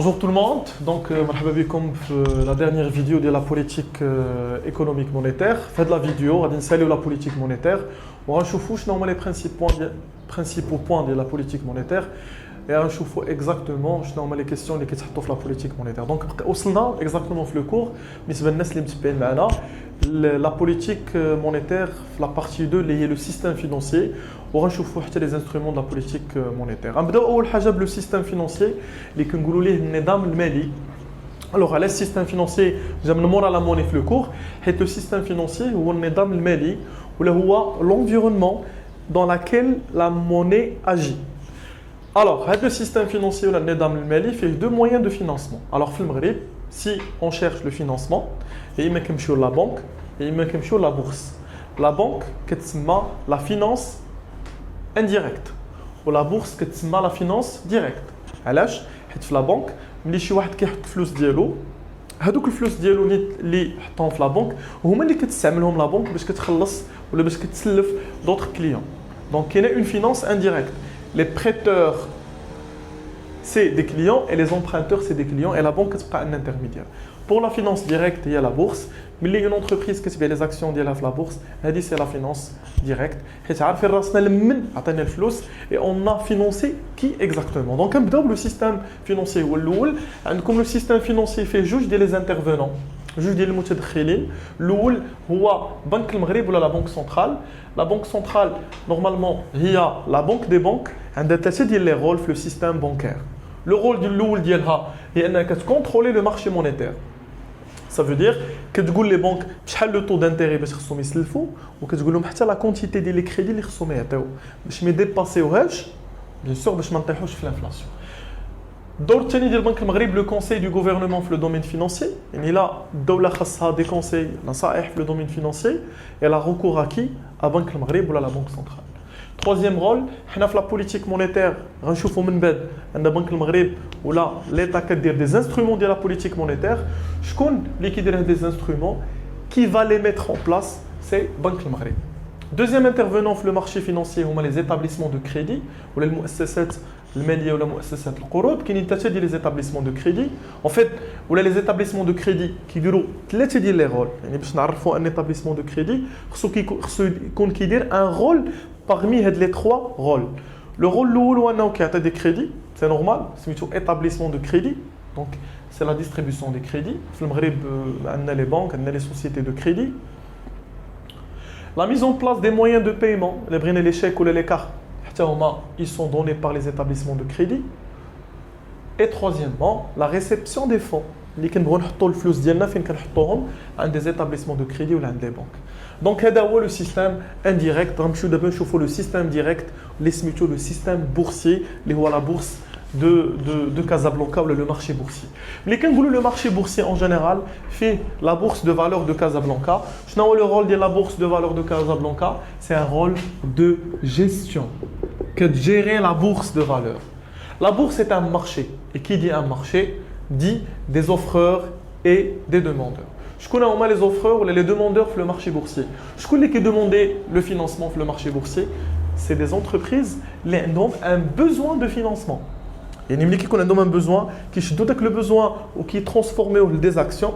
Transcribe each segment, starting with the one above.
Bonjour tout le monde, donc مرحبا بكم في la dernière vidéo de la politique économique monétaire. Faites la vidéo, غادي نساليو la politique monétaire وغنشوفوا شنو هما les principaux points de la politique monétaire et غنشوفوا exactement شنو هما les questions اللي كيتحطوا في la politique monétaire. Donc وصلنا exactement في le cours بالنسبه للناس اللي متبعين معنا la politique monétaire في la partie 2 اللي هي le système financier وغنشوفوا حتى les instruments de la politique monétaire. غنبداو اول حاجه بلو système financier اللي كنقولوا ليه النظام المالي. Alors, le système financier, j'aime le mot à la monnaie le cours, et le système financier, ou le mali, ou l'environnement dans lequel la monnaie agit. Alors, le système financier ou le mali fait deux moyens de financement. Alors, si on cherche le financement, il y a la banque et il y a la bourse. La banque, c'est la finance indirecte, ou la bourse, c'est la finance directe. Alors, la banque, ملي شي واحد كيحط الفلوس ديالو هذوك الفلوس ديالو اللي حطهم في لا بنك هما اللي كتستعملهم لا بنك باش كتخلص ولا باش كتسلف دوطر كليون. دونك كاينه اون فينانس انديريكت. لي بريتور سي دي كليون اي لي امبرونتور سي دي كليون اي لا بنك كتبقى ان انترميديير. بور لا فينانس ديريكت هي لا بورس. ملي اون انتربريز كتبيع لي زاكسيون ديالها في لا بورس هذه سي لا فينانس ديريكت حيت عارفين راسنا لمن عطينا الفلوس اي اون ا فينونسي كي اكزاكتومون. دونك كنبداو بلو سيستيم فينونسي هو الاول. عندكم لو سيستيم فينونسي فيه جوج ديال لي زانترفونون جوج ديال المتدخلين. الاول هو بنك المغرب ولا لا بنك سنترال. لا بنك سنترال نورمالمون هي لا بنك دي بنك عندها ثلاثه ديال لي رول في لو سيستيم بانكير. لو رول ديال الاول ديالها هي انها كتكونترولي لو مارشي مونيتير. Ça veut dire que تقول لي بنك بشحال لو طو دانتيري باش خصهم يسلفوا وكتقول لهم حتى لا كونتيتي ديال لي كريدي اللي خصهم يعطيو باش ما يديباسيوهاش بيان سور باش ما نطيحوش في الانفلاسيون. الدور الثاني ديال البنك المغرب لو كونساي دو غوفرنمون في لو دومين فينانسي، يعني لا الدوله خاصها دي كونساي نصائح في لو دومين فينانسي et la recours à qui à بنك المغرب ولا لا بنك سنترال. Troisième rôle, حنا في la politique monétaire غنشوفوا من بعد عندنا بنك المغرب ولا ليتا كدير des instruments ديال la politique monétaire. شكون اللي كيدير هاد des instruments qui va les mettre en place c'est بنك المغرب. Deuxième intervenant في le marché financier هما les établissements de crédit ولا المؤسسات الماليه ولا مؤسسات القروض. كاينين ثلاثه ديال les établissements de crédit en fait ولا les établissements de crédit كيديروا ثلاثه ديال لي رول. يعني باش نعرفوا ان établissement de crédit خصو يكون كيدير un rôle parmi les trois rôles. Le rôle الاول هو انه كيعطي des crédits, c'est normal, سميتو établissement de crédit. Donc c'est la distribution des crédits. في المغرب عندنا les banques, عندنا les sociétés de crédit. La mise en place des moyens de paiement, les brinés, les chèques ou les cartes, ils sont donnés par les établissements de crédit. Et troisièmement, la réception des fonds. اللي كنبغيو نحطوا الفلوس ديالنا فين كنحطوهم عند des établissements de crédit ولا عند les banques. Donc هذا هو لو سيستيم انديريكت. غنمشيو دابا نشوفوا لو سيستيم ديريكت اللي سميتو لو سيستيم بورسيي اللي هو لا بورس de Casablanca ou le marché boursier. Mais quand vous le marché boursier en général fait la bourse de valeur de Casablanca, le rôle de la bourse de valeur de Casablanca, c'est un rôle de gestion, que de gérer la bourse de valeur. La bourse est un marché et qui dit un marché dit des offreurs et des demandeurs. Je connais les offreurs ou les demandeurs sur le marché boursier. Je connais qui demandaient le financement sur le marché boursier, c'est des entreprises qui ont un besoin de financement. يعني ملي كيكون عندهم un besoin كيشدوا داك لو besoin وكي ترانسفورميوه لدي زاكسيون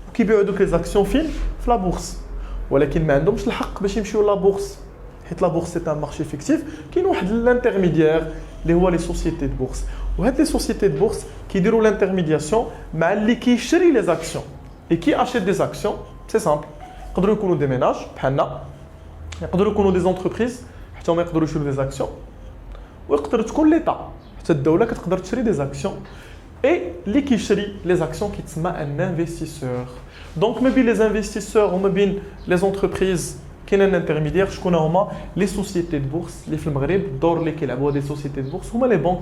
وكيبيعوا دوك لي زاكسيون فين في لا بورس. ولكن ما عندهمش الحق باش يمشيو لا بورس حيت لا بورس سي ان مارشي فيكتيف. كاين واحد الانترميديير اللي هو لي سوسيتي دو بورس وهاد لي سوسيتي دو بورس كيديروا لانترميدياسيون مع اللي كيشري لي زاكسيون. اي كي اشيت دي زاكسيون سي سامبل يقدروا يكونوا دي ميناج بحالنا يقدروا يكونوا دي زونتربريز حتى هما يقدروا يشريو دي زاكسيون ويقدر تكون ليتا حتى الدوله كتقدر تشري دي زاكسيون اي اللي كيشري لي زاكسيون كيتسمى ان انفستيسور. دونك ما بين لي انفستيسور وما بين لي زونتربريز كاين ان انترميديير شكون هما لي سوسيتي دو بورس اللي في المغرب. الدور اللي كيلعبوها دي سوسيتي دو بورس هما لي بنك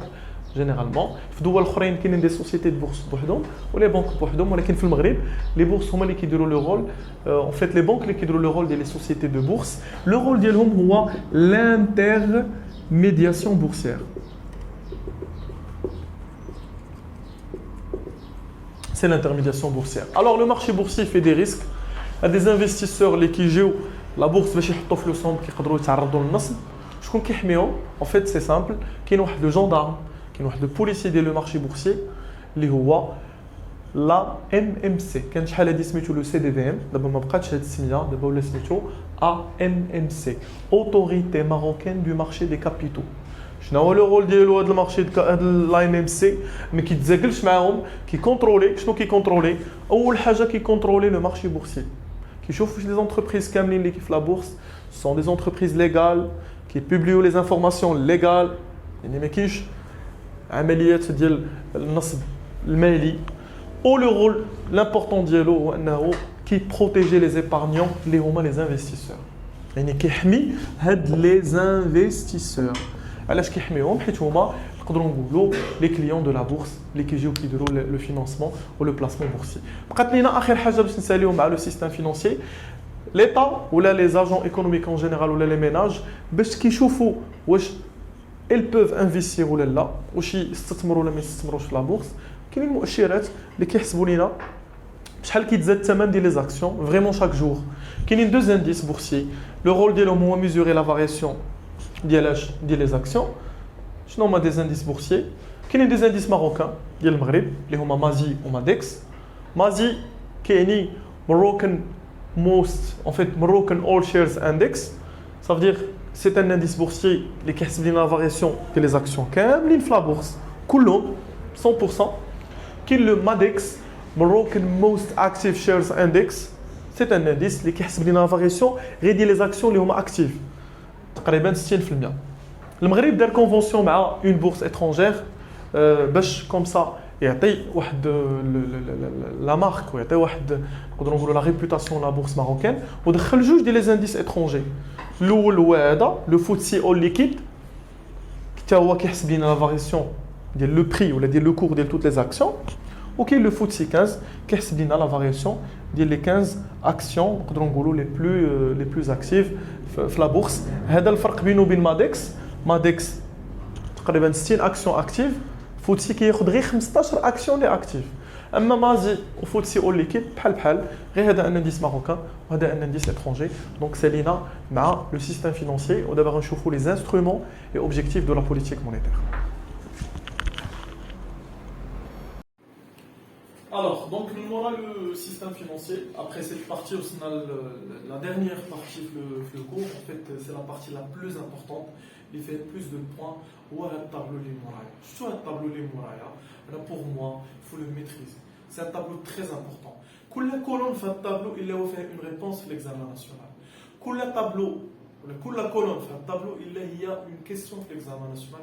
جينيرالمون. في دول اخرين كاينين دي سوسيتي دو بورس بوحدهم ولي بنك بوحدهم ولكن في المغرب لي بورس هما اللي كيديروا لو رول ان فيت لي بنك اللي كيديروا لو رول ديال لي سوسيتي دو بورس. لو رول ديالهم هو l'intermédiation boursière. C'est l'intermédiation boursière. Alors le marché boursier fait des risques. Il y a des investisseurs qui jouent la bourse باش يحطوا فلوسهم كيقدروا يتعرضوا للنصب. شكون كيحميهم؟ En fait c'est simple, كاين واحد لو جندارم كاين واحد لو بوليسي ديال لو مارشي بورسيي اللي هو لا ام ام سي. كان شحال هادي سميتو لو سي دي في ام، دابا ما بقاتش هاد السميه، دابا ولا سميتو ا ام ام سي، اوتوريتي ماروكان دو مارشي دي كابيتو. شنو هو لو رول ديالو هاد المارشي هاد لا ام ام سي؟ ما كيتزاكلش معاهم، كيكونترولي. شنو كيكونترولي؟ اول حاجه كيكونترولي لو مارشي بورسي، كيشوف واش لي زونتربريز كاملين اللي في لا بورس سون دي زونتربريز ليغال، كيبوبليو لي انفورماسيون ليغال، يعني ما كاينش عمليات ديال النصب المالي. او لو رول لامبورطون ديالو هو انه كيبروتيجي لي زيبارنيون اللي هما لي انفستيسور، يعني كيحمي هاد لي انفستيسور. علاش كيحميهم؟ حيت هما نقدروا نقولوا لي كليون دو لا بورس اللي كيجيو كيديروا لو فينانسمون و لو بلاسمون بورسي. بقات لينا اخر حاجه باش نساليو مع لو سيستم فينانسيي، ليطا ولا لي زاجون ايكونوميك اون جينيرال ولا لي ميناج باش كيشوفوا واش ils peuvent investir ولا لا، واش يستثمروا ولا ما يستثمروش في لا بورس. كاينين مؤشرات اللي كيحسبوا لينا شحال كيتزاد الثمن ديال لي زاكسيون فريمون شاك جور. كاينين دو انديس بورسيي، لو رول ديالهم هو ميزوري لا فارياسيون ديال لي زاكسيون. شنو هما دي انديس بورسيي؟ كاينين دي انديس ماروكان ديال المغرب اللي هما مازي ومادكس. مازي كيعني مروكان موست en fait Moroccan All Shares Index, ça veut dire c'est un indice boursier اللي كيحسب لنا لا فارياسيون ديال لي زاكسيون كاملين في لا بورس كلهم 100%. كاين لو مادكس Moroccan Most Active Shares Index, c'est un indice اللي كيحسب لنا لا فارياسيون غير ديال لي زاكسيون اللي هما اكتيف تقريبا 60%. المغرب دار كونفونسيون مع اون بورس اترونجير باش كوم سا يعطي واحد لا مارك ويعطي واحد نقدروا نقولوا لا ريبوتاسيون لا بورس ماروكان، ودخل جوج ديال لي زانديس اترونجي. الاول هو هذا لو فوتسي اول ليكيد، حتى هو كيحسب لنا لا فارياسيون ديال لو بري ولا ديال لو كور ديال توت لي زاكسيون. وكاين لو فوتسي 15 كيحسب لنا لا فارياسيون ديال لي 15 اكسيون نقدروا نقولوا لي بلوز اكتيف في لا بورس. هذا الفرق بينه وبين مادكس. مادكس تقريبا 60 اكسيون اكتيف، فوتسي كياخذ غير 15 اكسيون لي اكتيف. اما مازي وفوتسي اول ليكيد بحال غير هذا ان انديس ماروكان وهذا ان انديس اترونجي. دونك سالينا مع لو سيستم فينانسيي، ودابا غنشوفوا لي انسترومون اي اوبجيكتيف دو لا بوليتيك مونيتير. Alors, donc, nous avons le système financier. Après cette partie, on a la dernière partie le cours. En fait, c'est la partie la plus importante. Il fait plus de points. Où est le tableau les mouraya? Surtout le tableau les mouraya. Pour moi, il faut le maîtriser. C'est un tableau très important. Toute colonne fait un tableau, il a fait une réponse à l'examen national. Toute tableau, la colonne fait un tableau, il y a une question de l'examen national.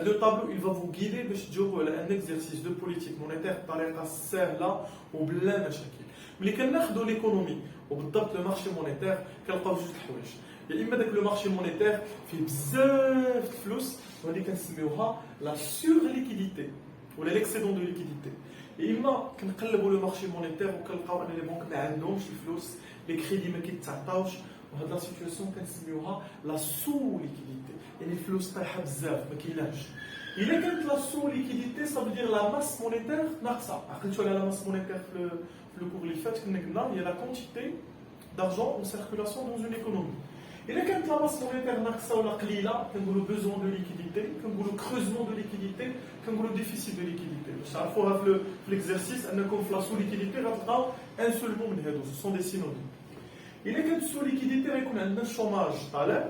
Le tableau, il va vous guider pour un exercice de politique monétaire par la سهلة وبلا مشاكل. ملي كناخذوا ليكونومي وبالضبط لو مارشي مونيتير كنلقاو جوج الحوايج، يا اما داك لو مارشي مونيتير فيه بزاف الفلوس وهذه كنسميوها لا سور ليكيديتي ولا ليكسيدون دو ليكيديتي، يا اما كنقلبوا لو مارشي مونيتير وكنلقاو ان لي بنك ما عندهمش الفلوس، لي كريدي ما كيتعطاوش، وهاد لا سيتوياسيون كنسميوها لا سو ليكيديتي، يعني الفلوس طايحه بزاف ما كايناش. إلا كانت لا سو ليكيديتي صافي دير لا ماس مونيتير ناقصه. عقلتوا على لا ماس مونيتير في لو كور اللي فات كنا قلنا هي لا كونتيتي دارجون اون سيركولاسيون دون اون ايكونومي. إلا كانت لا ماس مونيتير ناقصه ولا قليله كنقولوا بوزون دو ليكيديتي، كنقولوا كروزمون دو ليكيديتي، كنقولوا ديفيسيت دو ليكيديتي. باش تعرفوها في ليكزارسيس انكم في لا سو ليكيديتي غتلقاو ان سول مو من هادو سون دي سينونيم. إلا كانت سو ليكيديتي غيكون عندنا الشوماج طالع،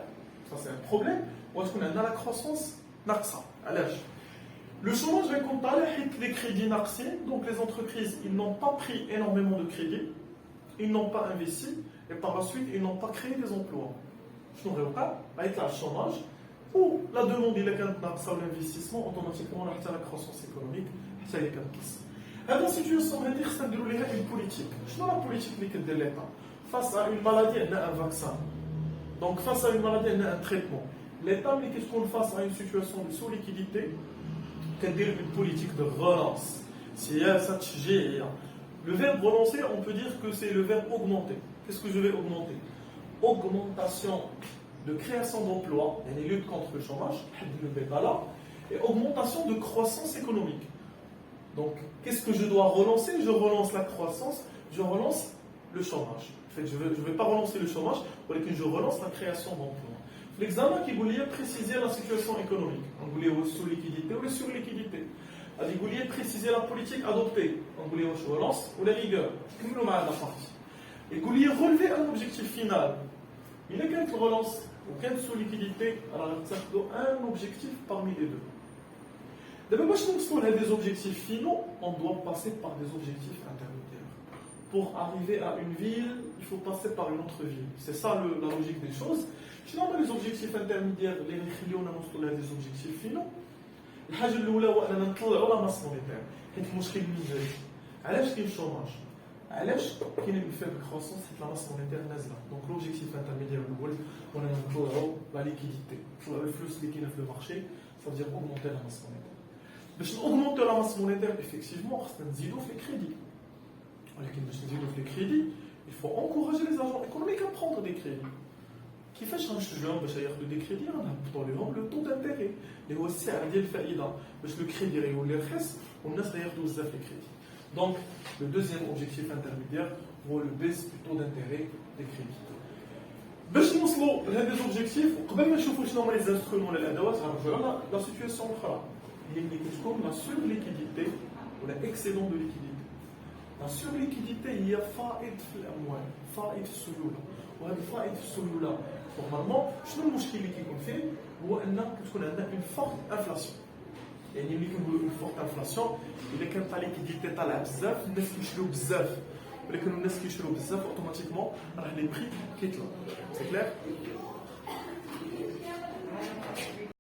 سا سي ان بروبليم، وغتكون عندنا لا كروسونس ناقصه. علاش؟ Le chômage va compter les crédits naxés, donc les entreprises ils n'ont pas pris énormément de crédits, ils n'ont pas investi et par la suite ils n'ont pas créé des emplois. Je n'aurai pas avec le chômage ou la demande il est ou l'investissement automatiquement on a la croissance économique, ça y est comme ça. Dans cette situation on va dire ça dérouler une politique. Je la politique de l'État face à une maladie il y a un vaccin. Donc face à une maladie il y a un traitement. L'État mais qu'est-ce qu'on face à une situation de sous-liquidité? Une politique de relance. Le verbe relancer, on peut dire que c'est le verbe augmenter. Qu'est-ce que je vais augmenter? Augmentation de création d'emplois, et les luttes contre le chômage, et augmentation de croissance économique. Donc, qu'est-ce que je dois relancer? Je relance la croissance, je relance le chômage. En fait, je ne vais pas relancer le chômage, mais je relance la création d'emplois. L'examen qui voulait préciser la situation économique. On voulait sous liquidité ou sur liquidité. غادي يقول لي préciser la politique adoptée نقول لي واش relance ولا rigueur كملوا معنا la partie يقول لي relever un objectif final إلا كانت relance وكانت sous liquidité راه غتاخذوا un objectif parmi les deux d'abord باش نوصلوا لهاد des objectifs finaux on doit passer par des objectifs intermédiaires pour arriver à une ville il faut passer par une autre ville c'est ça la logique des choses شنو هما les objectifs intermédiaires اللي يخليونا نوصلوا لهاد des objectifs finaux الحاجه الاولى هو اننا نطلعوا لا ماس مونيتير حيت المشكل من جاي علاش كاين الشوماج علاش كاين une faible croissance حيت لا ماس مونيتير نازله دونك لوبجيكتيف انترميديير الاول هو اننا نطلعوا لا ليكيديتي نطلعوا الفلوس اللي كاينه في المارشي صافي دير اوغمونتي لا ماس مونيتير باش نوغمونتي لا ماس مونيتير افيكتيفمون خصنا نزيدوا في الكريدي ولكن باش نزيدوا في الكريدي il faut encourager les agents économiques à prendre des crédits كيفاش غنشجعهم باش ياخذوا دي كريدي غنهبطوا لهم لو طو دانتيري اللي هو السعر ديال الفائده باش لو كريدي يولي رخيص والناس غياخذوا بزاف لي كريدي دونك لو دوزيام اوبجيكتيف انترميديير هو لو بيز دو طو دانتيري دي كريدي باش نوصلوا لهاد لي اوبجيكتيف وقبل ما نشوفوا شنو هما لي زانسترومون ولا الادوات غنرجعوا لا سيتوياسيون اخرى اللي ملي كتكون لا سور ليكيديتي ولا اكسيدون دو ليكيديتي لا سور ليكيديتي هي فائض في الاموال فائض في السيوله وهذا الفائض في السيوله نورمالمون شنو المشكل اللي كيكون فيه هو ان كتكون عندنا اون فورت انفلاسيون يعني ملي كنقولوا اون فورت انفلاسيون الا كانت لا ليكيديتي طالعه بزاف الناس كيشريو بزاف ولكن الناس كيشريو بزاف اوتوماتيكمون راه لي بري كيطلعوا سي كلير